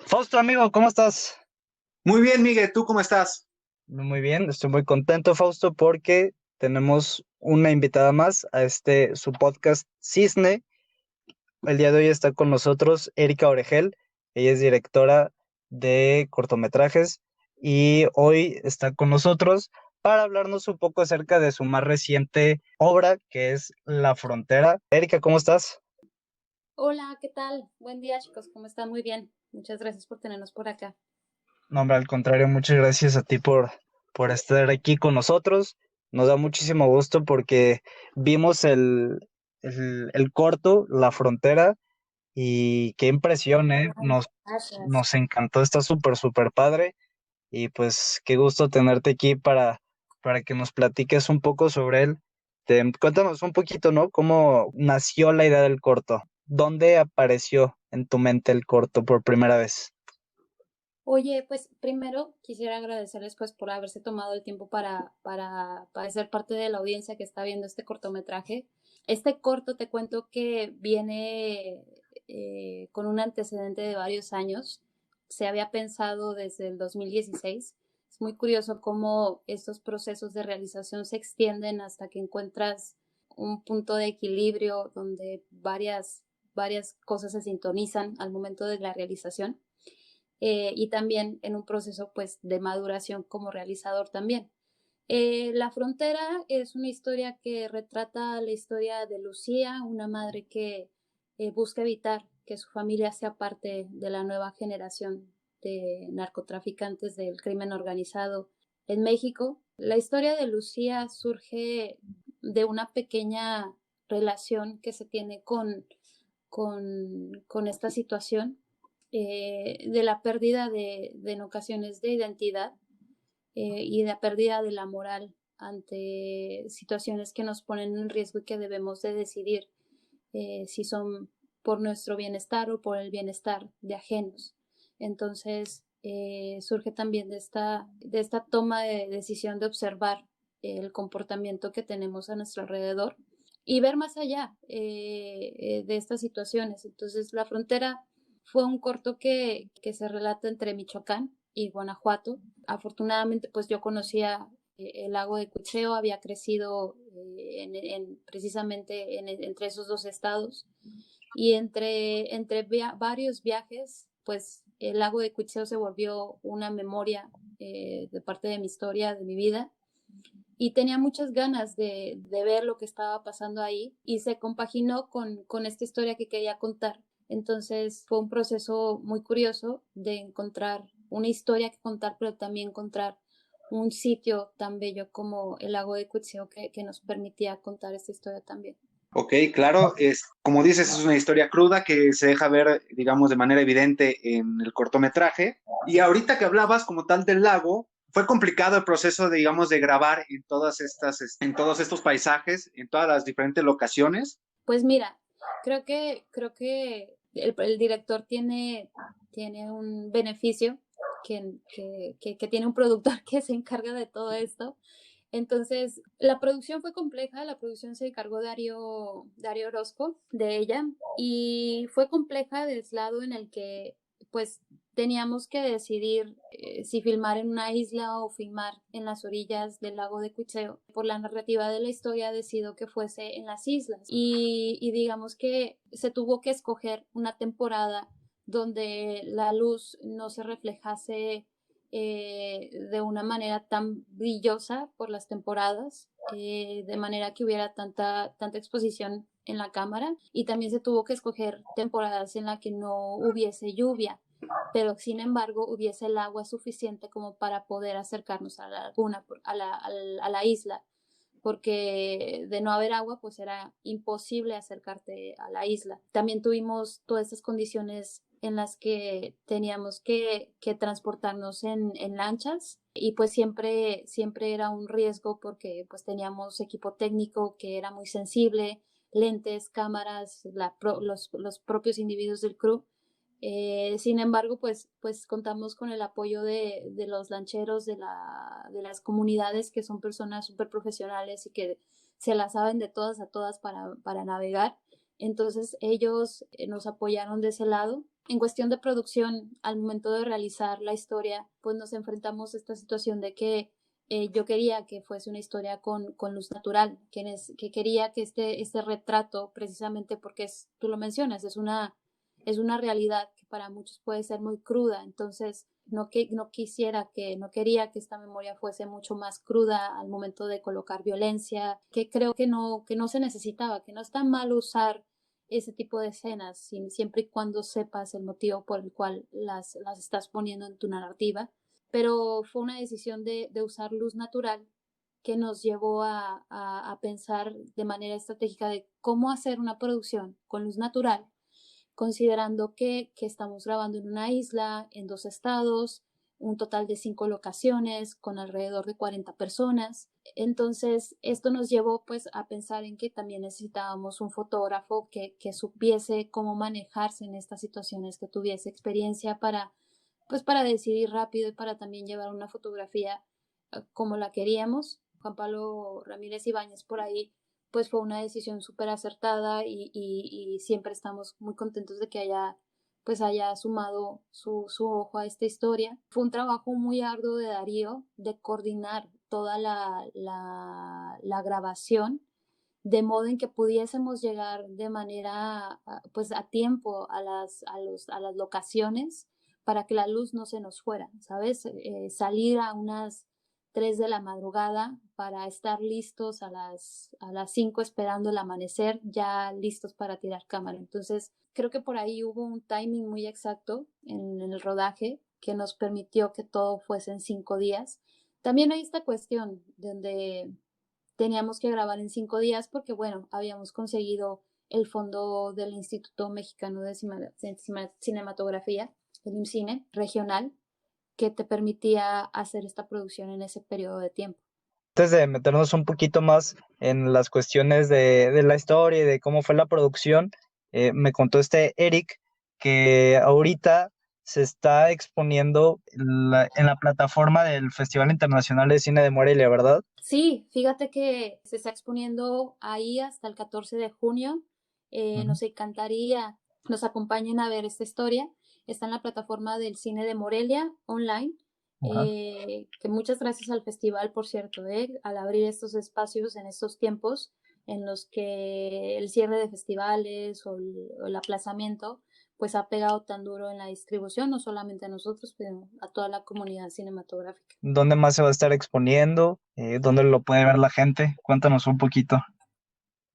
Fausto, amigo, ¿cómo estás? Muy bien, Miguel, ¿tú cómo estás? Muy bien, estoy muy contento, Fausto, porque tenemos una invitada más a su podcast Cisne. El día de hoy está con nosotros Erika Oregel. Ella es directora de cortometrajes y hoy está con nosotros para hablarnos un poco acerca de su más reciente obra, que es La Frontera. Erika, ¿cómo estás? Hola, ¿qué tal? Buen día, chicos. ¿Cómo están? Muy bien. Muchas gracias por tenernos por acá. No, hombre, al contrario, muchas gracias a ti por estar aquí con nosotros. Nos da muchísimo gusto porque vimos el corto, La Frontera, y qué impresión, ¿eh? Ay, gracias. Nos encantó, está súper, súper padre. Y pues qué gusto tenerte aquí para que nos platiques un poco sobre él. Cuéntanos un poquito, ¿no? ¿Cómo nació la idea del corto? ¿Dónde apareció en tu mente el corto por primera vez? Oye, pues primero quisiera agradecerles pues por haberse tomado el tiempo para ser parte de la audiencia que está viendo este cortometraje. Este corto te cuento que viene con un antecedente de varios años. Se había pensado desde el 2016. Es muy curioso cómo estos procesos de realización se extienden hasta que encuentras un punto de equilibrio donde varias cosas se sintonizan al momento de la realización y también en un proceso pues de maduración como realizador también. La Frontera es una historia que retrata la historia de Lucía, una madre que busca evitar que su familia sea parte de la nueva generación de narcotraficantes del crimen organizado en México. La historia de Lucía surge de una pequeña relación que se tiene con esta situación de la pérdida en ocasiones de identidad y de la pérdida de la moral ante situaciones que nos ponen en riesgo y que debemos de decidir si son por nuestro bienestar o por el bienestar de ajenos. Entonces, surge también de esta toma de decisión de observar el comportamiento que tenemos a nuestro alrededor y ver más allá de estas situaciones. Entonces, La Frontera fue un corto que se relata entre Michoacán y Guanajuato. Afortunadamente, pues yo conocía el lago de Cuitzeo, había crecido precisamente entre esos dos estados y entre varios viajes, pues el lago de Cuitzeo se volvió una memoria de parte de mi historia, de mi vida, y tenía muchas ganas de ver lo que estaba pasando ahí y se compaginó con esta historia que quería contar. Entonces fue un proceso muy curioso de encontrar una historia que contar, pero también encontrar un sitio tan bello como el lago de Cuitzeo que nos permitía contar esta historia también. Ok, claro, como dices, es una historia cruda que se deja ver, digamos, de manera evidente en el cortometraje. Y ahorita que hablabas como tal del lago, fue complicado el proceso, de, digamos, de grabar en en todos estos paisajes, en todas las diferentes locaciones. Pues mira, creo que el director tiene un beneficio que tiene un productor que se encarga de todo esto. Entonces, la producción fue compleja, la producción se encargó Dario Orozco de ella y fue compleja desde el lado en el que pues teníamos que decidir si filmar en una isla o filmar en las orillas del lago de Cuitzeo. Por la narrativa de la historia decidió que fuese en las islas y digamos que se tuvo que escoger una temporada donde la luz no se reflejase de una manera tan brillosa por las temporadas, de manera que hubiera tanta exposición en la cámara y también se tuvo que escoger temporadas en las que no hubiese lluvia, pero sin embargo hubiese el agua suficiente como para poder acercarnos a la laguna, a la isla, porque de no haber agua pues era imposible acercarte a la isla. También tuvimos todas estas condiciones en las que teníamos que transportarnos en lanchas y pues siempre era un riesgo porque pues teníamos equipo técnico que era muy sensible, lentes, cámaras, los propios individuos del crew. Sin embargo, pues contamos con el apoyo de los lancheros de las comunidades que son personas súper profesionales y que se la saben de todas a todas para navegar. Entonces ellos nos apoyaron de ese lado En cuestión de producción, al momento de realizar la historia, pues nos enfrentamos a esta situación de que yo quería que fuese una historia con luz natural, que quería que este retrato, precisamente porque tú lo mencionas, es una realidad que para muchos puede ser muy cruda, entonces no quería que esta memoria fuese mucho más cruda al momento de colocar violencia, que creo que no se necesitaba, que no está mal usar ese tipo de escenas, siempre y cuando sepas el motivo por el cual las estás poniendo en tu narrativa. Pero fue una decisión de usar luz natural que nos llevó a pensar de manera estratégica de cómo hacer una producción con luz natural, considerando que estamos grabando en una isla, en 2 estados, un total de 5 locaciones, con alrededor de 40 personas. Entonces, esto nos llevó pues a pensar en que también necesitábamos un fotógrafo que supiese cómo manejarse en estas situaciones, que tuviese experiencia para decidir rápido y para también llevar una fotografía como la queríamos. Juan Pablo Ramírez Ibáñez por ahí pues fue una decisión súper acertada y siempre estamos muy contentos de que haya sumado su ojo a esta historia. Fue un trabajo muy arduo de Darío de coordinar toda la grabación, de modo en que pudiésemos llegar de manera pues a tiempo a las locaciones para que la luz no se nos fuera, ¿sabes? Salir a unas 3 de la madrugada para estar listos a las 5 esperando el amanecer, ya listos para tirar cámara. Entonces, creo que por ahí hubo un timing muy exacto en el rodaje que nos permitió que todo fuese en 5 días. También hay esta cuestión donde teníamos que grabar en 5 días porque, bueno, habíamos conseguido el fondo del Instituto Mexicano de Cinematografía, el IMCINE regional, que te permitía hacer esta producción en ese periodo de tiempo. Antes de meternos un poquito más en las cuestiones de la historia y de cómo fue la producción, me contó Eric que ahorita se está exponiendo en la plataforma del Festival Internacional de Cine de Morelia, ¿verdad? Sí, fíjate que se está exponiendo ahí hasta el 14 de junio. Nos encantaría nos acompañen a ver esta historia. Está en la plataforma del Cine de Morelia online. Que muchas gracias al festival, por cierto, al abrir estos espacios en estos tiempos en los que el cierre de festivales o el aplazamiento pues ha pegado tan duro en la distribución, no solamente a nosotros, pero a toda la comunidad cinematográfica. ¿Dónde más se va a estar exponiendo? ¿Dónde lo puede ver la gente? Cuéntanos un poquito.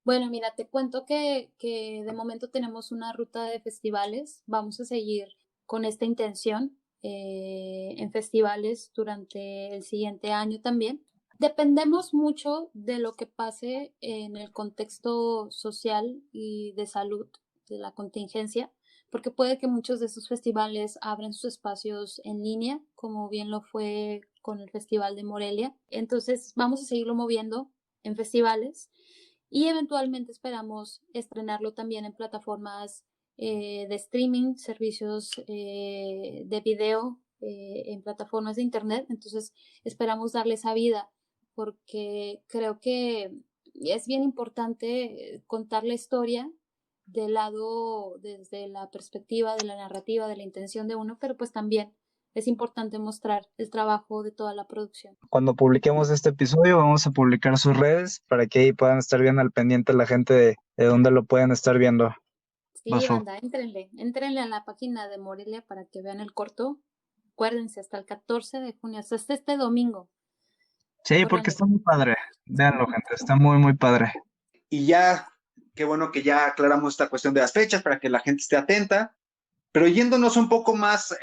Bueno, mira, te cuento que de momento tenemos una ruta de festivales. Vamos a seguir con esta intención en festivales durante el siguiente año también. Dependemos mucho de lo que pase en el contexto social y de salud de la contingencia, porque puede que muchos de estos festivales abran sus espacios en línea, como bien lo fue con el Festival de Morelia. Entonces, vamos a seguirlo moviendo en festivales y eventualmente esperamos estrenarlo también en plataformas de streaming, servicios de video, en plataformas de internet. Entonces esperamos darle esa vida porque creo que es bien importante contar la historia del lado, desde la perspectiva de la narrativa, de la intención de uno, pero pues también es importante mostrar el trabajo de toda la producción. Cuando publiquemos este episodio, vamos a publicar sus redes para que ahí puedan estar bien al pendiente la gente de dónde lo pueden estar viendo. Sí, banda, entrenle a la página de Morelia para que vean el corto. Acuérdense, hasta el 14 de junio, hasta este domingo. Sí, porque está muy padre. Véanlo, gente, está muy, muy padre. Y ya, qué bueno que ya aclaramos esta cuestión de las fechas para que la gente esté atenta. Pero yéndonos un poco más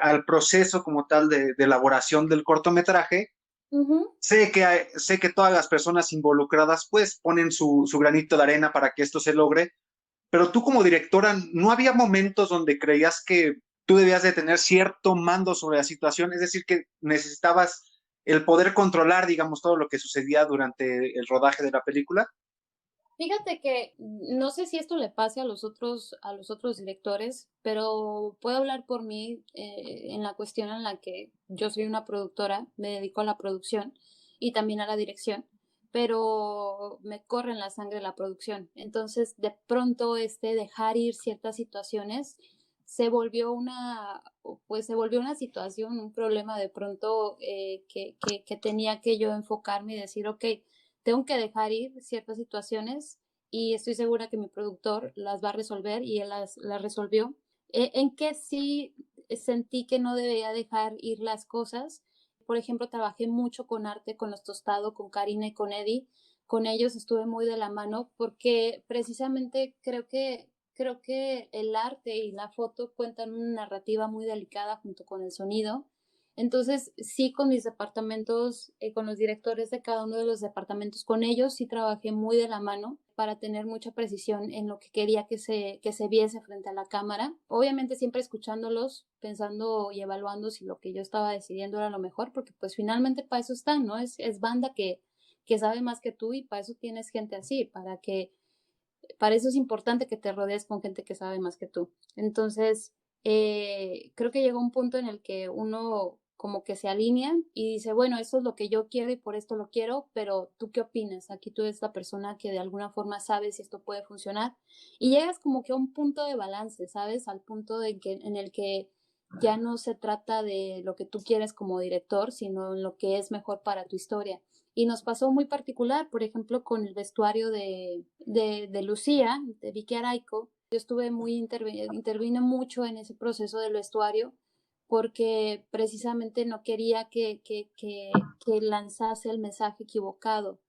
al proceso como tal de elaboración del cortometraje, sé que todas las personas involucradas pues ponen su granito de arena para que esto se logre, pero tú como directora, ¿no había momentos donde creías que tú debías de tener cierto mando sobre la situación? Es decir, que necesitabas el poder controlar, digamos, todo lo que sucedía durante el rodaje de la película. Fíjate que no sé si esto le pase a los otros directores, pero puedo hablar por mí en la cuestión en la que yo soy una productora, me dedico a la producción y también a la dirección, pero me corre en la sangre la producción. Entonces, de pronto, dejar ir ciertas situaciones se volvió una situación, un problema de pronto que tenía que yo enfocarme y decir, ok, tengo que dejar ir ciertas situaciones y estoy segura que mi productor las va a resolver y él las resolvió. En que sí sentí que no debía dejar ir las cosas. Por ejemplo, trabajé mucho con arte, con Los Tostado, con Karina y con Eddie. Con ellos estuve muy de la mano porque precisamente creo que el arte y la foto cuentan una narrativa muy delicada junto con el sonido. Entonces, sí, con mis departamentos, con los directores de cada uno de los departamentos, con ellos sí trabajé muy de la mano para tener mucha precisión en lo que quería que se viese frente a la cámara. Obviamente siempre escuchándolos, pensando y evaluando si lo que yo estaba decidiendo era lo mejor, porque pues finalmente para eso están, ¿no? Es banda que sabe más que tú y para eso tienes gente así, para eso es importante que te rodees con gente que sabe más que tú. Entonces, creo que llegó un punto en el que uno como que se alinea y dice, bueno, esto es lo que yo quiero y por esto lo quiero, pero ¿tú qué opinas? Aquí tú eres la persona que de alguna forma sabe si esto puede funcionar y llegas como que a un punto de balance, ¿sabes? Al punto en el que ya no se trata de lo que tú quieres como director, sino en lo que es mejor para tu historia. Y nos pasó muy particular, por ejemplo, con el vestuario de Lucía, de Vicky Araico. Yo estuve intervine mucho en ese proceso del vestuario porque precisamente no quería que lanzase el mensaje equivocado.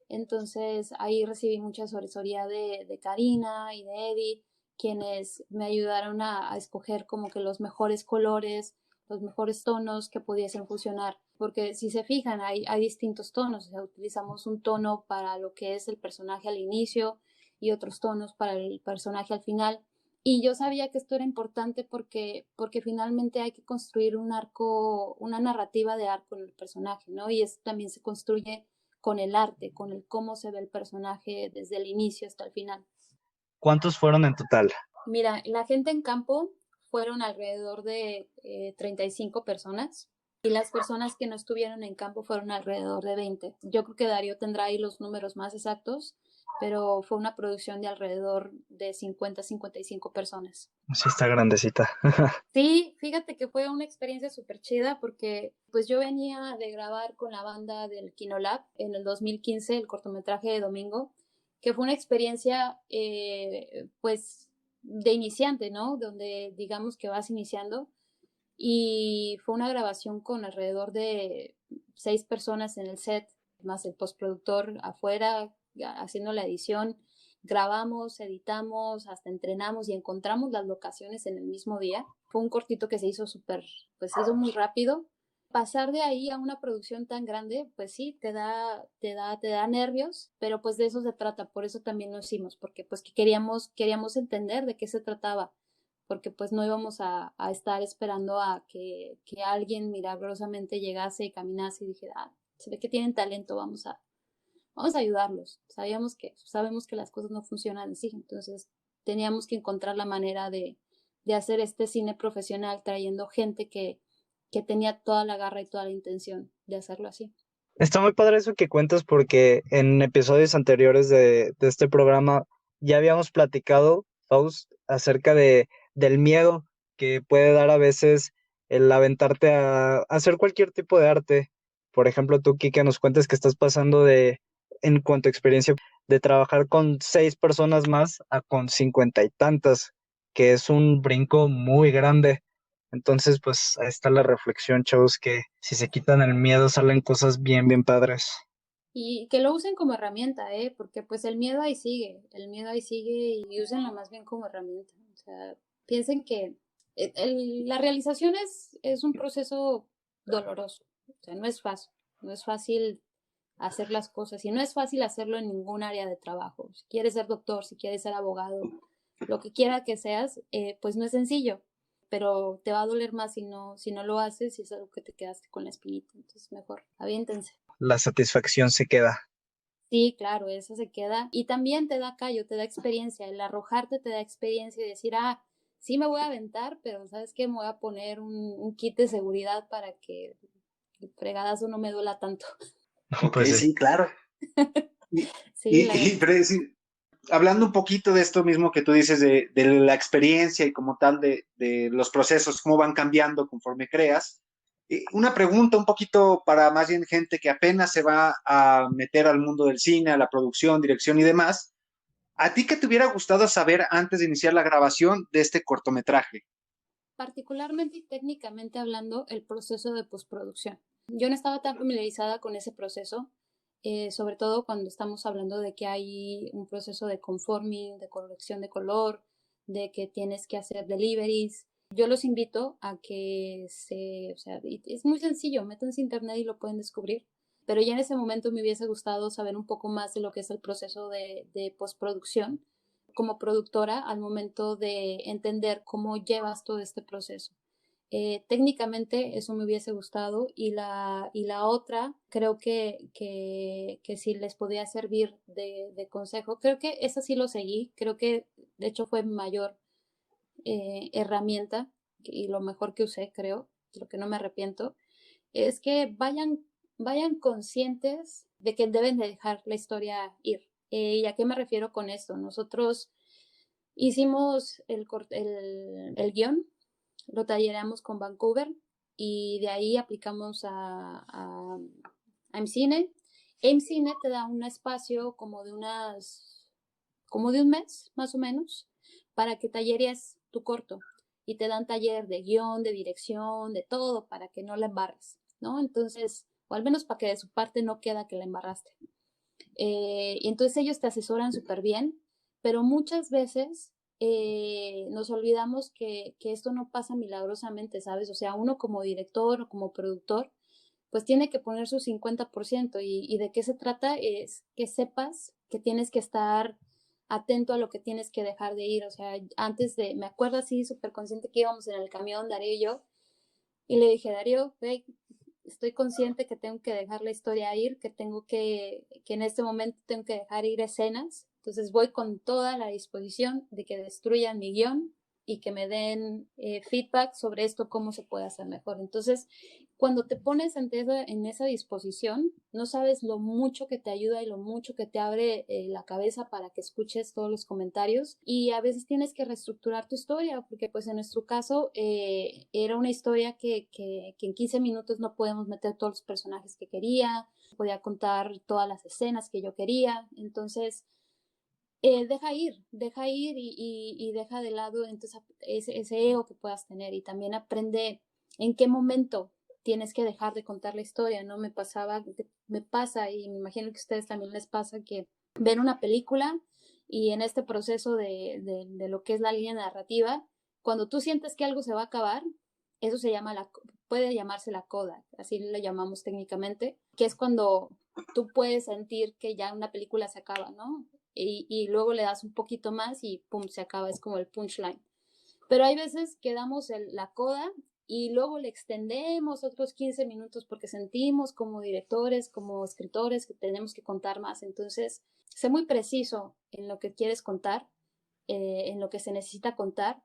Entonces ahí recibí mucha asesoría de Karina y de Eddie, quienes me ayudaron a escoger como que los mejores colores, los mejores tonos que pudiesen funcionar, porque si se fijan hay distintos tonos, o sea, utilizamos un tono para lo que es el personaje al inicio y otros tonos para el personaje al final, y yo sabía que esto era importante porque finalmente hay que construir un arco, una narrativa de arco en el personaje, ¿no? Y eso también se construye con el arte, con el cómo se ve el personaje desde el inicio hasta el final. ¿Cuántos fueron en total? Mira, la gente en campo fueron alrededor de 35 personas y las personas que no estuvieron en campo fueron alrededor de 20. Yo creo que Darío tendrá ahí los números más exactos, pero fue una producción de alrededor de 50-55 personas. Sí, está grandecita. Sí, fíjate que fue una experiencia súper chida porque pues yo venía de grabar con la banda del Kinolab en el 2015 el cortometraje de Domingo, que fue una experiencia pues de iniciante, ¿no? Donde digamos que vas iniciando y fue una grabación con alrededor de 6 personas en el set, más el postproductor afuera haciendo la edición. Grabamos, editamos, hasta entrenamos y encontramos las locaciones en el mismo día. Fue un cortito que se hizo pues se hizo muy rápido. Pasar de ahí a una producción tan grande, pues sí, te da nervios, pero pues de eso se trata, por eso también lo hicimos, porque pues que queríamos entender de qué se trataba, porque pues no íbamos a estar esperando a que alguien milagrosamente llegase y caminase y dijera, ah, se ve que tienen talento, vamos a ayudarlos. Sabemos que las cosas no funcionan así, entonces teníamos que encontrar la manera de hacer este cine profesional trayendo gente que tenía toda la garra y toda la intención de hacerlo así. Está muy padre eso que cuentas porque en episodios anteriores de este programa ya habíamos platicado, Faust, acerca del miedo que puede dar a veces el aventarte a hacer cualquier tipo de arte. Por ejemplo, tú, Kike, nos cuentas que estás pasando en cuanto a experiencia, de trabajar con 6 personas más a con 50 y tantas, que es un brinco muy grande. Entonces, pues ahí está la reflexión, chavos, que si se quitan el miedo salen cosas bien, bien padres. Y que lo usen como herramienta, ¿eh? Porque pues el miedo ahí sigue y úsenlo más bien como herramienta. O sea, piensen que la realización es un proceso doloroso. O sea, no es fácil hacer las cosas y no es fácil hacerlo en ningún área de trabajo. Si quieres ser doctor, si quieres ser abogado, lo que quiera que seas, pues no es sencillo, pero te va a doler más si no lo haces y es algo que te quedaste con la espinita. Entonces, mejor, aviéntense. La satisfacción se queda. Sí, claro, eso se queda. Y también te da callo, te da experiencia. El arrojarte te da experiencia y decir, ah, sí me voy a aventar, pero ¿sabes qué? Me voy a poner un kit de seguridad para que el fregadazo no me duela tanto. Ok, Pues sí. sí, claro. Y, Sí, y, la y verdad. pero sí, hablando un poquito de esto mismo que tú dices de la experiencia y como tal de los procesos, cómo van cambiando conforme creas, una pregunta un poquito para más bien gente que apenas se va a meter al mundo del cine, a la producción, dirección y demás. ¿A ti qué te hubiera gustado saber antes de iniciar la grabación de este cortometraje? Particularmente y técnicamente hablando, el proceso de postproducción. Yo no estaba tan familiarizada con ese proceso, sobre todo cuando estamos hablando de que hay un proceso de conforming, de corrección de color, de que tienes que hacer deliveries. Yo los invito a que o sea, es muy sencillo, métanse a internet y lo pueden descubrir. Pero ya en ese momento me hubiese gustado saber un poco más de lo que es el proceso de postproducción como productora al momento de entender cómo llevas todo este proceso. Técnicamente eso me hubiese gustado y la otra creo que si les podía servir de consejo, creo que esa sí lo seguí, creo que de hecho fue mi mayor herramienta y lo mejor que usé, creo, lo que no me arrepiento, es que vayan conscientes de que deben de dejar la historia ir. ¿Y a qué me refiero con esto? Nosotros hicimos el guión, lo talleramos con Vancouver y de ahí aplicamos a AIMCine. AIMCine te da un espacio como de un mes, más o menos, para que talleres tu corto y te dan taller de guión, de dirección, de todo, para que no la embarres, ¿no? Entonces, o al menos para que de su parte no queda que la embarraste. Y entonces ellos te asesoran súper bien, pero muchas veces nos olvidamos que esto no pasa milagrosamente, ¿sabes? O sea, uno como director o como productor, pues tiene que poner su 50% y de qué se trata es que sepas que tienes que estar atento a lo que tienes que dejar de ir. O sea, me acuerdo así súper consciente que íbamos en el camión, Darío y yo, y le dije, Darío, ve, estoy consciente que tengo que dejar la historia ir, que en este momento tengo que dejar ir escenas. Entonces voy con toda la disposición de que destruyan mi guión y que me den feedback sobre esto, cómo se puede hacer mejor. Entonces, cuando te pones en esa disposición, no sabes lo mucho que te ayuda y lo mucho que te abre la cabeza para que escuches todos los comentarios y a veces tienes que reestructurar tu historia porque pues en nuestro caso era una historia que en 15 minutos no podemos meter todos los personajes que quería, podía contar todas las escenas que yo quería, entonces deja ir y deja de lado entonces ese ego que puedas tener y también aprende en qué momento tienes que dejar de contar la historia, ¿no? Me pasa y me imagino que a ustedes también les pasa que ven una película y en este proceso de lo que es la línea narrativa, cuando tú sientes que algo se va a acabar, eso puede llamarse la coda, así le llamamos técnicamente, que es cuando tú puedes sentir que ya una película se acaba, ¿no? Y luego le das un poquito más y pum, se acaba, es como el punchline. Pero hay veces que damos la coda y luego le extendemos otros 15 minutos porque sentimos como directores, como escritores que tenemos que contar más. Entonces, sé muy preciso en lo que quieres contar, en lo que se necesita contar.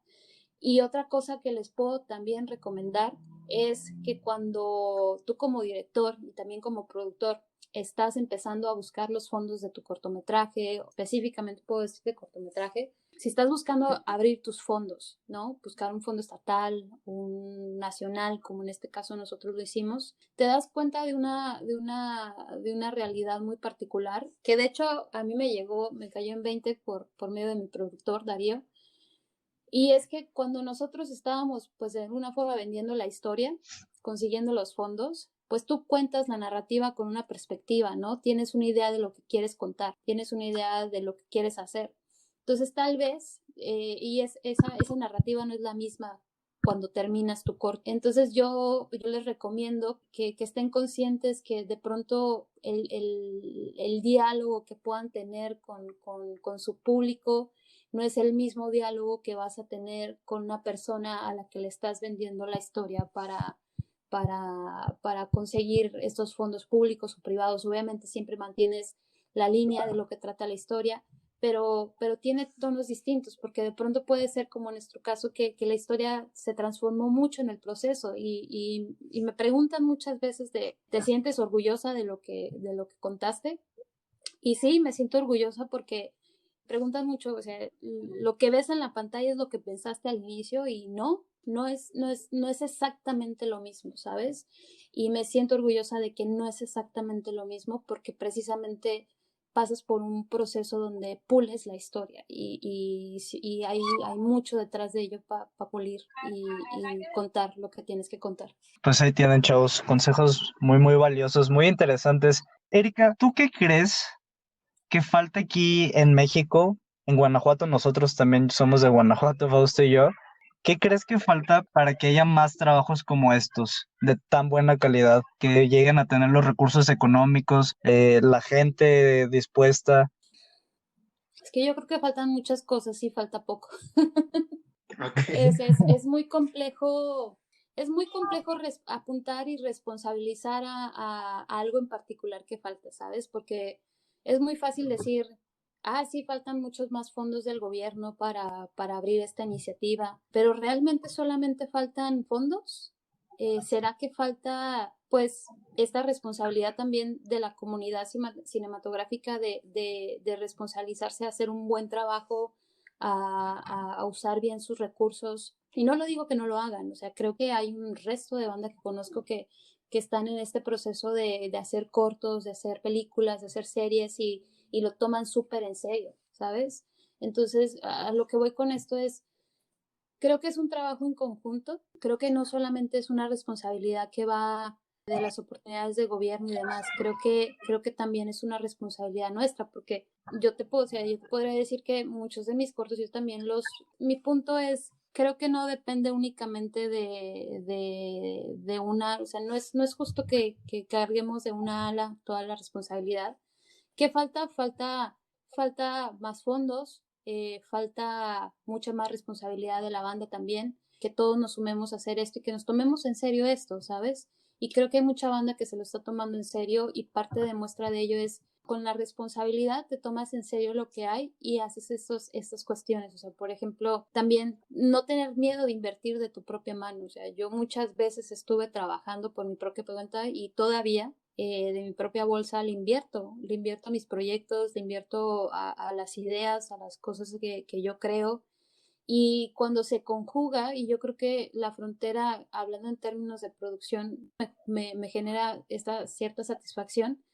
Y otra cosa que les puedo también recomendar es que cuando tú como director y también como productor estás empezando a buscar los fondos de tu cortometraje, específicamente puedo decir de cortometraje, si estás buscando abrir tus fondos, ¿no? Buscar un fondo estatal, un nacional, como en este caso nosotros lo hicimos, te das cuenta de una realidad muy particular, que de hecho a mí me cayó en 20 por medio de mi productor, Darío, y es que cuando nosotros estábamos, pues de alguna forma vendiendo la historia, consiguiendo los fondos, pues tú cuentas la narrativa con una perspectiva, ¿no? Tienes una idea de lo que quieres contar, tienes una idea de lo que quieres hacer. Entonces, tal vez, esa narrativa no es la misma cuando terminas tu corte. Entonces, yo les recomiendo que estén conscientes que de pronto el diálogo que puedan tener con su público no es el mismo diálogo que vas a tener con una persona a la que le estás vendiendo la historia para conseguir estos fondos públicos o privados. Obviamente siempre mantienes la línea de lo que trata la historia, pero tiene tonos distintos, porque de pronto puede ser como en nuestro caso que la historia se transformó mucho en el proceso y me preguntan muchas veces ¿te sientes orgullosa de lo que contaste? Y sí, me siento orgullosa porque Preguntan mucho, o sea, lo que ves en la pantalla es lo que pensaste al inicio y no es exactamente lo mismo, ¿sabes? Y me siento orgullosa de que no es exactamente lo mismo porque precisamente pasas por un proceso donde pules la historia y hay mucho detrás de ello para pulir y contar lo que tienes que contar. Pues ahí tienen, chavos, consejos muy, muy valiosos, muy interesantes. Erika, ¿tú qué crees que falta aquí en México, en Guanajuato? Nosotros también somos de Guanajuato, Fausto y yo. ¿Qué crees que falta para que haya más trabajos como estos, de tan buena calidad, que lleguen a tener los recursos económicos, la gente dispuesta? Es que yo creo que faltan muchas cosas y falta poco. Ok. Es muy complejo, apuntar y responsabilizar a algo en particular que falta, ¿sabes? Porque es muy fácil decir, sí, faltan muchos más fondos del gobierno para abrir esta iniciativa, pero ¿realmente solamente faltan fondos? ¿Será que falta, pues, esta responsabilidad también de la comunidad cinematográfica de responsabilizarse a hacer un buen trabajo, a usar bien sus recursos? Y no lo digo que no lo hagan, o sea, creo que hay un resto de banda que conozco que están en este proceso de hacer cortos, de hacer películas, de hacer series y lo toman súper en serio, ¿sabes? Entonces, a lo que voy con esto es, creo que es un trabajo en conjunto, creo que no solamente es una responsabilidad que va de las oportunidades de gobierno y demás, creo que también es una responsabilidad nuestra, porque o sea, yo te podría decir que muchos de mis cortos yo también mi punto es, creo que no depende únicamente de una, o sea, no es justo que carguemos de una ala toda la responsabilidad. ¿Qué falta? Falta más fondos, falta mucha más responsabilidad de la banda también, que todos nos sumemos a hacer esto y que nos tomemos en serio esto, ¿sabes? Y creo que hay mucha banda que se lo está tomando en serio y parte de muestra de ello es con la responsabilidad te tomas en serio lo que hay y haces estas cuestiones. O sea, por ejemplo, también no tener miedo de invertir de tu propia mano. O sea, yo muchas veces estuve trabajando por mi propia cuenta y todavía de mi propia bolsa le invierto a mis proyectos, le invierto a las ideas, a las cosas que yo creo. Y cuando se conjuga, y yo creo que la frontera, hablando en términos de producción, me genera esta cierta satisfacción,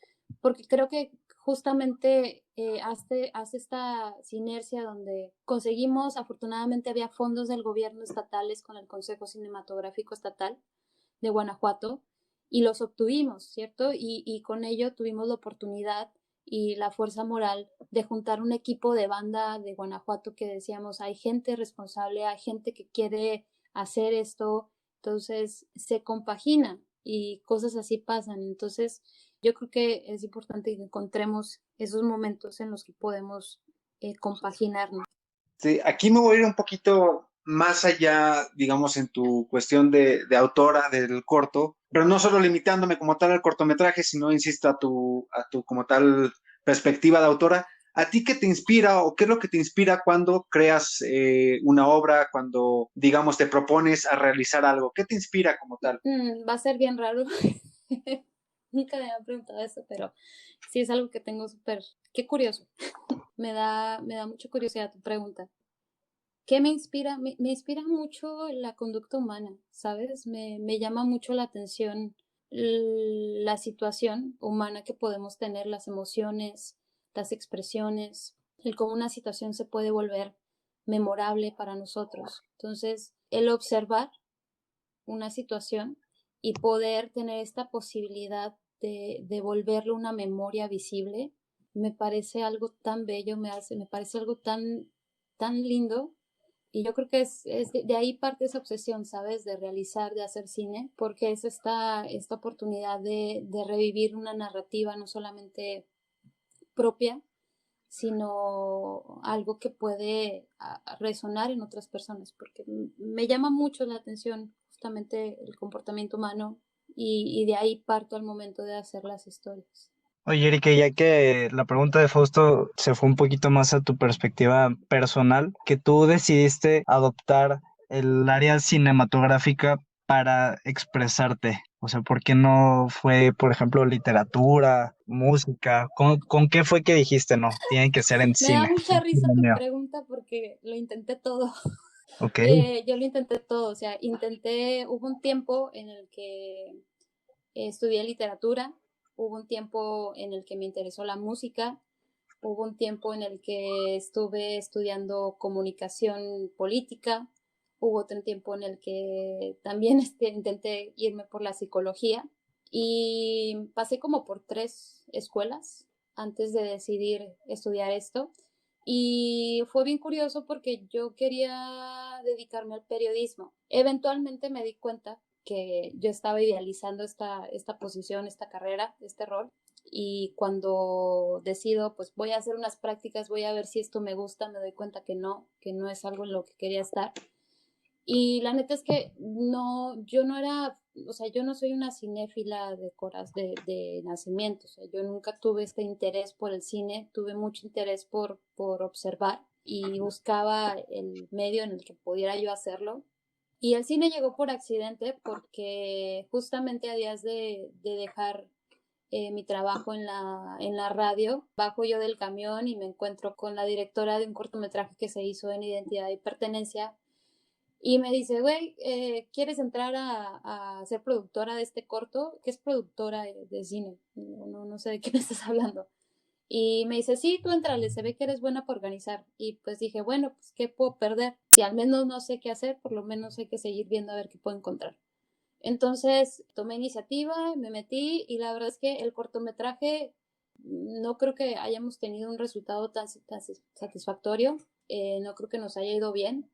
porque creo que justamente hace esta sinergia donde conseguimos, afortunadamente había fondos del gobierno estatales con el Consejo Cinematográfico Estatal de Guanajuato y los obtuvimos, ¿cierto? Y con ello tuvimos la oportunidad y la fuerza moral de juntar un equipo de banda de Guanajuato que decíamos, hay gente responsable, hay gente que quiere hacer esto, entonces se compagina y cosas así pasan. Entonces yo creo que es importante que encontremos esos momentos en los que podemos compaginarnos. Sí, aquí me voy a ir un poquito más allá, digamos, en tu cuestión de autora del corto, pero no solo limitándome como tal al cortometraje, sino, insisto, a tu como tal perspectiva de autora. ¿A ti qué te inspira o qué es lo que te inspira cuando creas una obra, cuando, digamos, te propones a realizar algo? ¿Qué te inspira como tal? Va a ser bien raro. Nunca me había preguntado eso, pero sí es algo que tengo súper... Qué curioso. Me da mucha curiosidad tu pregunta. ¿Qué me inspira? Me inspira mucho la conducta humana, ¿sabes? Me llama mucho la atención la situación humana que podemos tener, las emociones, las expresiones, el cómo una situación se puede volver memorable para nosotros. Entonces, el observar una situación y poder tener esta posibilidad de volverlo una memoria visible, me parece algo tan bello, me parece algo tan lindo. Y yo creo que es de ahí parte esa obsesión, ¿sabes? De realizar, de hacer cine, porque es esta oportunidad de revivir una narrativa no solamente propia, sino algo que puede resonar en otras personas, porque me llama mucho la atención justamente el comportamiento humano y de ahí parto al momento de hacer las historias. Oye, Erika, ya que la pregunta de Fausto se fue un poquito más a tu perspectiva personal, que tú decidiste adoptar el área cinematográfica para expresarte. O sea, ¿por qué no fue, por ejemplo, literatura, música? ¿Con qué fue que dijiste no? Tiene que ser en Me da cine. mucha risa Lo tu mío. pregunta porque lo intenté todo. Ok, Yo lo intenté todo, o sea, hubo un tiempo en el que estudié literatura, hubo un tiempo en el que me interesó la música, hubo un tiempo en el que estuve estudiando comunicación política, hubo otro tiempo en el que también intenté irme por la psicología y pasé como por 3 escuelas antes de decidir estudiar esto. Y fue bien curioso porque yo quería dedicarme al periodismo. Eventualmente me di cuenta que yo estaba idealizando esta posición, esta carrera, este rol. Y cuando decido, pues voy a hacer unas prácticas, voy a ver si esto me gusta, me doy cuenta que no es algo en lo que quería estar. Y la neta es que no, yo no era, o sea, yo no soy una cinéfila de nacimiento, o sea, yo nunca tuve este interés por el cine, tuve mucho interés por observar y buscaba el medio en el que pudiera yo hacerlo. Y el cine llegó por accidente porque justamente a días de dejar mi trabajo en la radio, bajo yo del camión y me encuentro con la directora de un cortometraje que se hizo en Identidad y Pertenencia y me dice, güey, ¿quieres entrar a ser productora de este corto? ¿Qué es productora de cine? No sé de qué me estás hablando. Y me dice, sí, tú entrale, se ve que eres buena para organizar. Y pues dije, bueno, pues ¿qué puedo perder? Si al menos no sé qué hacer, por lo menos hay que seguir viendo a ver qué puedo encontrar. Entonces tomé iniciativa, me metí y la verdad es que el cortometraje no creo que hayamos tenido un resultado tan satisfactorio, no creo que nos haya ido bien,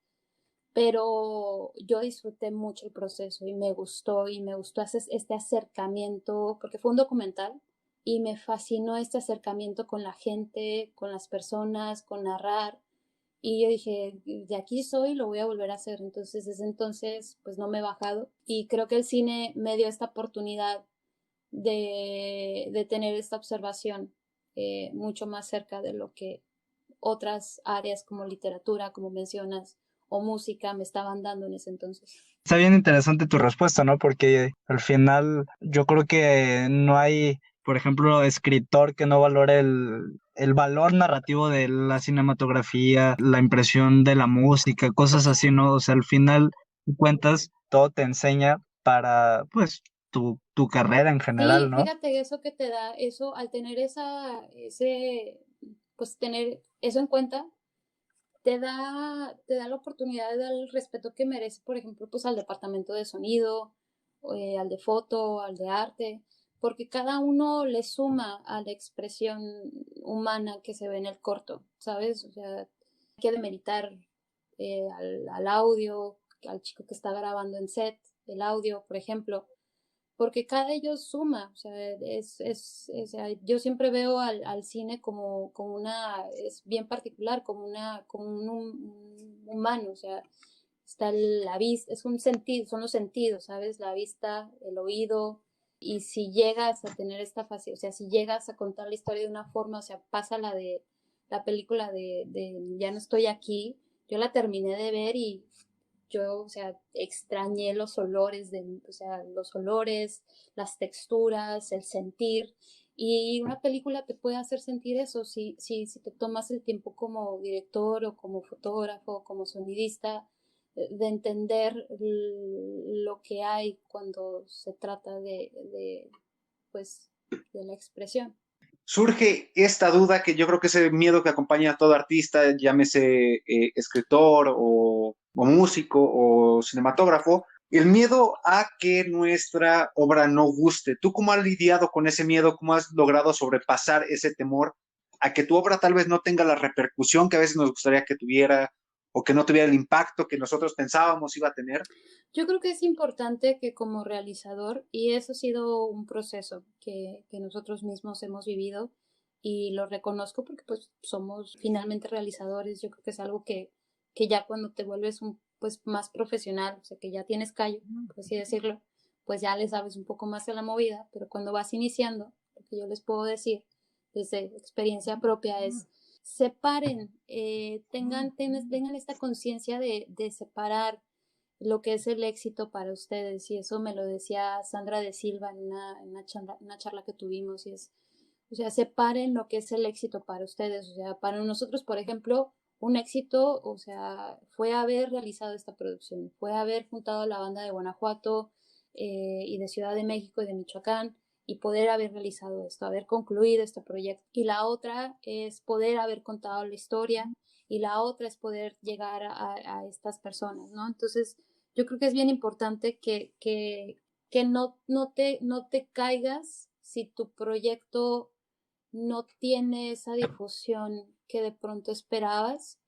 pero yo disfruté mucho el proceso y me gustó este acercamiento, porque fue un documental y me fascinó este acercamiento con la gente, con las personas, con narrar. Y yo dije, de aquí soy, lo voy a volver a hacer. Entonces, desde entonces, pues no me he bajado. Y creo que el cine me dio esta oportunidad de tener esta observación mucho más cerca de lo que otras áreas como literatura, como mencionas, o música me estaban dando en ese entonces. está bien interesante tu respuesta, ¿no? Porque al final yo creo que no hay, por ejemplo, escritor que no valore el valor narrativo de la cinematografía, la impresión de la música, cosas así, ¿no? O sea, al final de cuentas, todo te enseña para, pues, tu carrera en general, Sí, ¿no? fíjate eso que te da, eso al tener pues tener eso en cuenta, te da la oportunidad de dar el respeto que merece, por ejemplo, pues al departamento de sonido, al de foto, al de arte, porque cada uno le suma a la expresión humana que se ve en el corto, ¿sabes? O sea, hay que demeritar al audio, al chico que está grabando en set, el audio, por ejemplo, porque cada ellos suma, o sea, o sea, yo siempre veo al cine como es bien particular, como un humano, o sea, está la vista, es un sentido, son los sentidos, ¿sabes? La vista, el oído, y si llegas a tener esta facilidad, o sea, si llegas a contar la historia de una forma, o sea, pasa la película de Ya no estoy aquí, yo la terminé de ver y yo, o sea, extrañé los olores, o sea, los olores, las texturas, el sentir. Y una película te puede hacer sentir eso si te tomas el tiempo como director o como fotógrafo o como sonidista de entender lo que hay cuando se trata pues, de la expresión. Surge esta duda que yo creo que es el miedo que acompaña a todo artista, llámese escritor o músico o cinematógrafo, el miedo a que nuestra obra no guste. ¿Tú cómo has lidiado con ese miedo? ¿Cómo has logrado sobrepasar ese temor a que tu obra tal vez no tenga la repercusión que a veces nos gustaría que tuviera o que no tuviera el impacto que nosotros pensábamos iba a tener? Yo creo que es importante que como realizador, y eso ha sido un proceso que nosotros mismos hemos vivido y lo reconozco porque pues somos finalmente realizadores, yo creo que es algo que ya cuando te vuelves pues más profesional, o sea que ya tienes callo, por así decirlo, pues ya le sabes un poco más a la movida, pero cuando vas iniciando, lo que yo les puedo decir desde experiencia propia es separen, tengan esta conciencia de separar lo que es el éxito para ustedes. Y eso me lo decía Sandra de Silva en una charla que tuvimos. Y es, o sea, separen lo que es el éxito para ustedes. O sea, para nosotros, por ejemplo, un éxito, o sea, fue haber realizado esta producción, fue haber juntado a la banda de Guanajuato y de Ciudad de México y de Michoacán y poder haber realizado esto, haber concluido este proyecto. Y la otra es poder haber contado la historia y la otra es poder llegar a estas personas, ¿no? Entonces, yo creo que es bien importante que no te caigas si tu proyecto no tiene esa difusión que de pronto esperabas.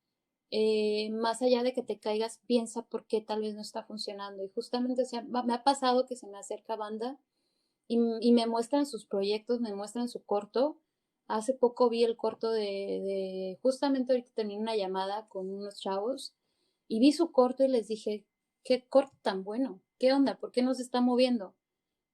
Más allá de que te caigas, piensa por qué tal vez no está funcionando. Y justamente me ha pasado que se me acerca banda y me muestran sus proyectos, me muestran su corto. Hace poco vi el corto justamente ahorita tenía una llamada con unos chavos y vi su corto y les dije, qué corto tan bueno, qué onda, ¿por qué no se está moviendo?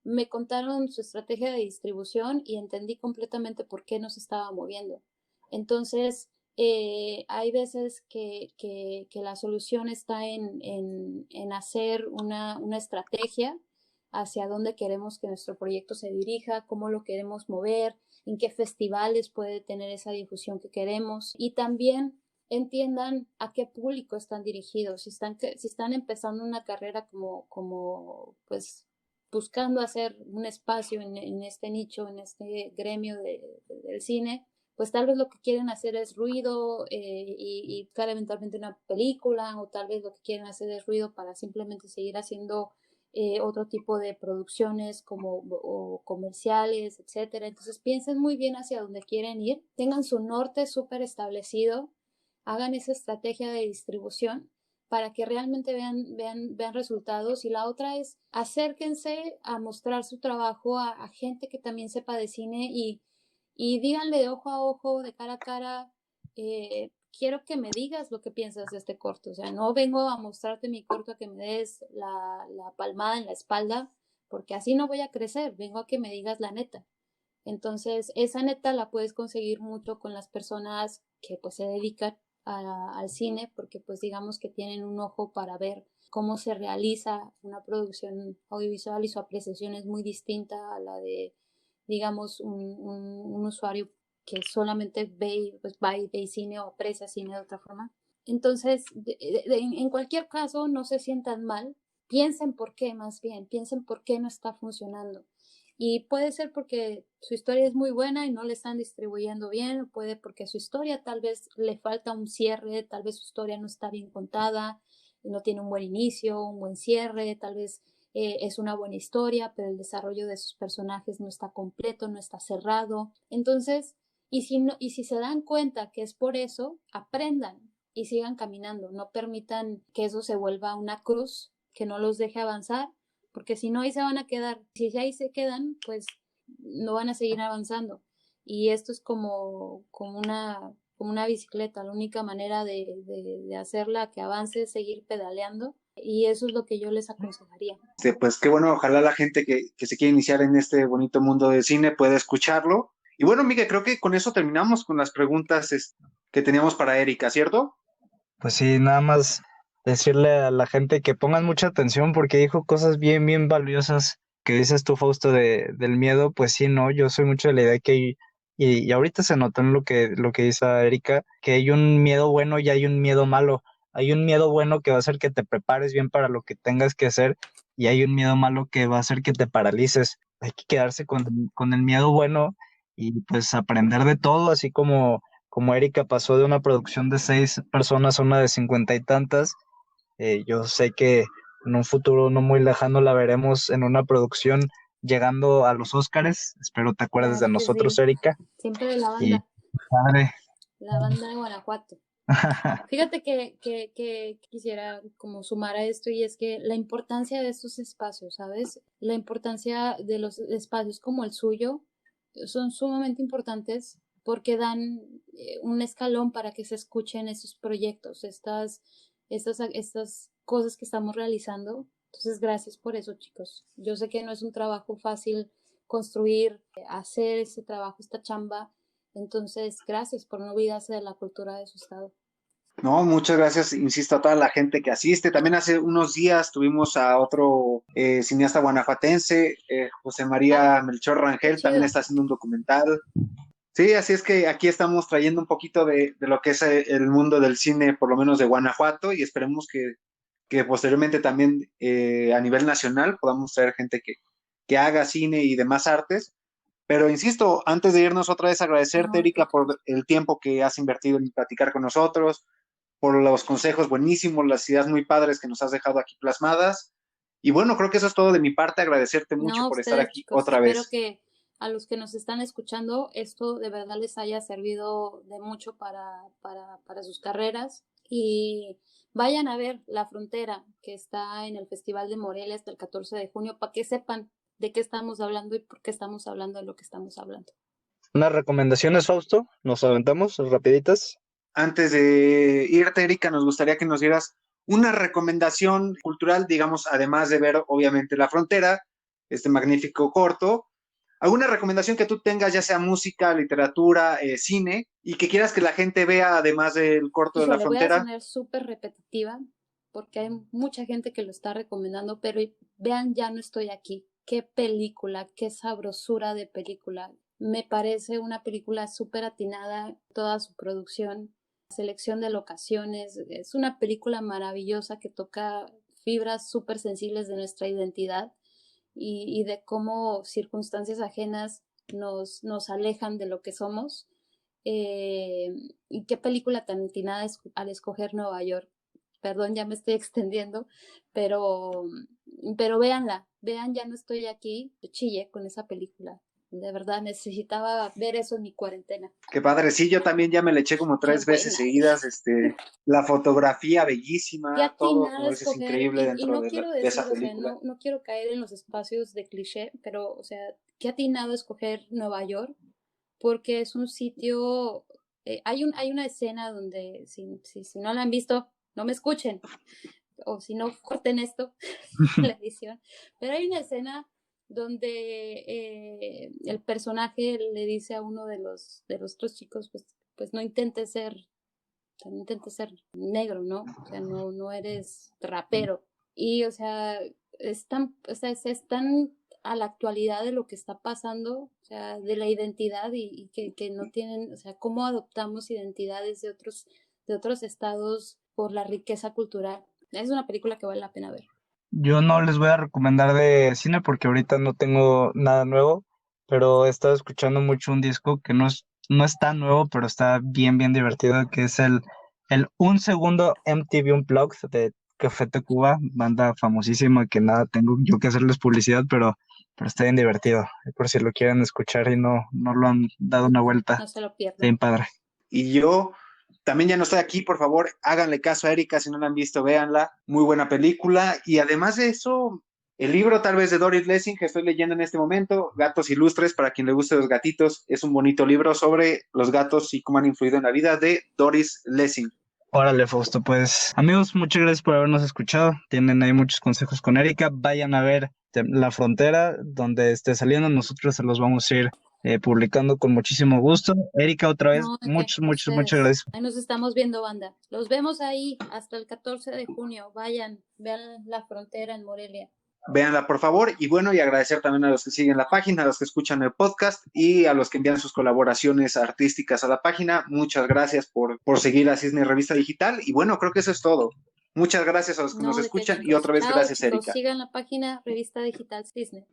Me contaron su estrategia de distribución y entendí completamente por qué no se estaba moviendo. Entonces, hay veces que la solución está en hacer una estrategia hacia dónde queremos que nuestro proyecto se dirija, cómo lo queremos mover, en qué festivales puede tener esa difusión que queremos y también entiendan a qué público están dirigidos, si están empezando una carrera como pues buscando hacer un espacio en este nicho, en este gremio del cine, pues tal vez lo que quieren hacer es ruido y buscar eventualmente una película, o tal vez lo que quieren hacer es ruido para simplemente seguir haciendo otro tipo de producciones o comerciales, etcétera. Entonces piensen muy bien hacia dónde quieren ir, tengan su norte súper establecido, hagan esa estrategia de distribución para que realmente vean resultados. Y la otra es acérquense a mostrar su trabajo a gente que también sepa de cine y díganle de ojo a ojo, de cara a cara, quiero que me digas lo que piensas de este corto. O sea, no vengo a mostrarte mi corto a que me des la palmada en la espalda, porque así no voy a crecer, vengo a que me digas la neta. Entonces, esa neta la puedes conseguir mucho con las personas que pues se dedican al cine, porque pues digamos que tienen un ojo para ver cómo se realiza una producción audiovisual y su apreciación es muy distinta a la de, digamos, un usuario que solamente pues, va y ve cine o aprecia cine de otra forma. Entonces, en cualquier caso, no se sientan mal, piensen por qué más bien, piensen por qué no está funcionando. Y puede ser porque su historia es muy buena y no le están distribuyendo bien, o puede porque su historia tal vez le falta un cierre, tal vez su historia no está bien contada, no tiene un buen inicio, un buen cierre, tal vez es una buena historia, pero el desarrollo de sus personajes no está completo, no está cerrado. Entonces, y si se dan cuenta que es por eso, aprendan y sigan caminando, no permitan que eso se vuelva una cruz que no los deje avanzar, porque si no ahí se van a quedar. Si ahí se quedan, pues no van a seguir avanzando. Y esto es como una bicicleta, la única manera de hacerla que avance es seguir pedaleando. Y eso es lo que yo les aconsejaría. Pues qué bueno, ojalá la gente que se quiere iniciar en este bonito mundo del cine pueda escucharlo. Y bueno, Miguel, creo que con eso terminamos con las preguntas que teníamos para Erika, ¿cierto? Pues sí, nada más decirle a la gente que pongan mucha atención porque dijo cosas bien, bien valiosas que dices tú, Fausto, del miedo. Pues sí, no, yo soy mucho de la idea que y ahorita se notó en lo que dice Erika, que hay un miedo bueno y hay un miedo malo. Hay un miedo bueno que va a hacer que te prepares bien para lo que tengas que hacer y hay un miedo malo que va a hacer que te paralices. Hay que quedarse con el miedo bueno y pues aprender de todo, así como Erika pasó de una producción de 6 personas a una de 50 y tantas. Yo sé que en un futuro no muy lejano la veremos en una producción llegando a los Óscares. Espero te acuerdes de Claro que nosotros, sí. Erika. Siempre de la Y banda, padre. la banda de Guanajuato. Fíjate que quisiera como sumar a esto y es que la importancia de estos espacios, ¿sabes? La importancia de los espacios como el suyo son sumamente importantes porque dan un escalón para que se escuchen esos proyectos, estas cosas que estamos realizando. Entonces, gracias por eso, chicos. Yo sé que no es un trabajo fácil construir, hacer ese trabajo, esta chamba. Entonces, gracias por no olvidarse de la cultura de su estado. No, muchas gracias, insisto, a toda la gente que asiste. También hace unos días tuvimos a otro cineasta guanajuatense, José Ah, María Melchor qué Rangel, también chido. está haciendo un documental. Sí, así es que aquí estamos trayendo un poquito de lo que es el mundo del cine, por lo menos de Guanajuato, y esperemos que posteriormente también a nivel nacional podamos traer gente que haga cine y demás artes. Pero insisto, antes de irnos otra vez agradecerte, No, Erika, por el tiempo que has invertido en platicar con nosotros, por los consejos buenísimos, las ideas muy padres que nos has dejado aquí plasmadas. Y bueno, creo que eso es todo de mi parte, agradecerte mucho no, por estar ustedes aquí chicos, otra espero vez. que a los que nos están escuchando esto de verdad les haya servido de mucho para sus carreras y vayan a ver La Frontera que está en el Festival de Morelia hasta el 14 de junio para que sepan de qué estamos hablando y por qué estamos hablando de lo que estamos hablando. Unas recomendaciones, Fausto, nos aventamos rapiditas. Antes de irte, Erika, nos gustaría que nos dieras una recomendación cultural, digamos, además de ver, obviamente, La Frontera, este magnífico corto. ¿Alguna recomendación que tú tengas, ya sea música, literatura, cine, y que quieras que la gente vea, además del corto de La Híjole, voy a Frontera? sonar súper repetitiva porque hay mucha gente que lo está recomendando, pero vean, ya no estoy aquí. Qué película, qué sabrosura de película. Me parece una película súper atinada, toda su producción, selección de locaciones. Es una película maravillosa que toca fibras súper sensibles de nuestra identidad y de cómo circunstancias ajenas nos alejan de lo que somos. Eh, ¿Y qué película tan atinada al escoger Nueva York? Perdón, ya me estoy extendiendo, pero, pero véanla, vean, ya no estoy aquí, chille con esa película. De verdad, necesitaba ver eso en mi cuarentena. Qué padre, sí, yo también ya me le eché como Qué 3 veces buena. seguidas, la fotografía Qué bellísima, todo, atinado como dices, escoger, increíble y dentro no quiero de esa decir, o sea, película. no quiero caer en los espacios de cliché, pero, o sea, qué atinado escoger Nueva York, porque es un sitio, hay una escena donde, si no la han visto, no me escuchen, o si no, corten esto, la edición, pero hay una escena donde el personaje le dice a uno de los otros chicos, pues no intentes ser negro, ¿no? O sea, no eres rapero. Y, o sea, es tan a la actualidad de lo que está pasando, o sea, de la identidad y que no tienen, o sea, cómo adoptamos identidades de otros estados por la riqueza cultural. Es una película que vale la pena ver. Yo no les voy a recomendar de cine porque ahorita no tengo nada nuevo, pero he estado escuchando mucho un disco que no es tan nuevo, pero está bien, bien divertido, que es el Un Segundo MTV Unplugged de Café Tacuba, banda famosísima que nada tengo yo que hacerles publicidad, pero está bien divertido, por si lo quieren escuchar y no lo han dado una vuelta, No se lo está pierdan. bien padre. Y yo también ya no estoy aquí, por favor, háganle caso a Erika, si no la han visto, véanla, muy buena película. Y además de eso, el libro tal vez de Doris Lessing que estoy leyendo en este momento, Gatos Ilustres, para quien le guste los gatitos, es un bonito libro sobre los gatos y cómo han influido en la vida de Doris Lessing. Órale, Fausto, pues amigos, muchas gracias por habernos escuchado. Tienen ahí muchos consejos con Erika. Vayan a ver La Frontera, donde esté saliendo. Nosotros se los vamos a ir publicando con muchísimo gusto. Erika, otra vez, No, ¿de qué? muchas Ustedes. gracias. Ahí nos estamos viendo, banda. Los vemos ahí hasta el 14 de junio. Vayan, vean La Frontera en Morelia. Véanla, por favor. Y bueno, y agradecer también a los que siguen la página, a los que escuchan el podcast y a los que envían sus colaboraciones artísticas a la página. Muchas gracias por seguir a Cisne Revista Digital. Y bueno, creo que eso es todo. Muchas gracias a los que nos No, ¿de qué, escuchan y chicos? otra vez Chao, gracias, chicos. Erika. Sigan la página Revista Digital Cisne.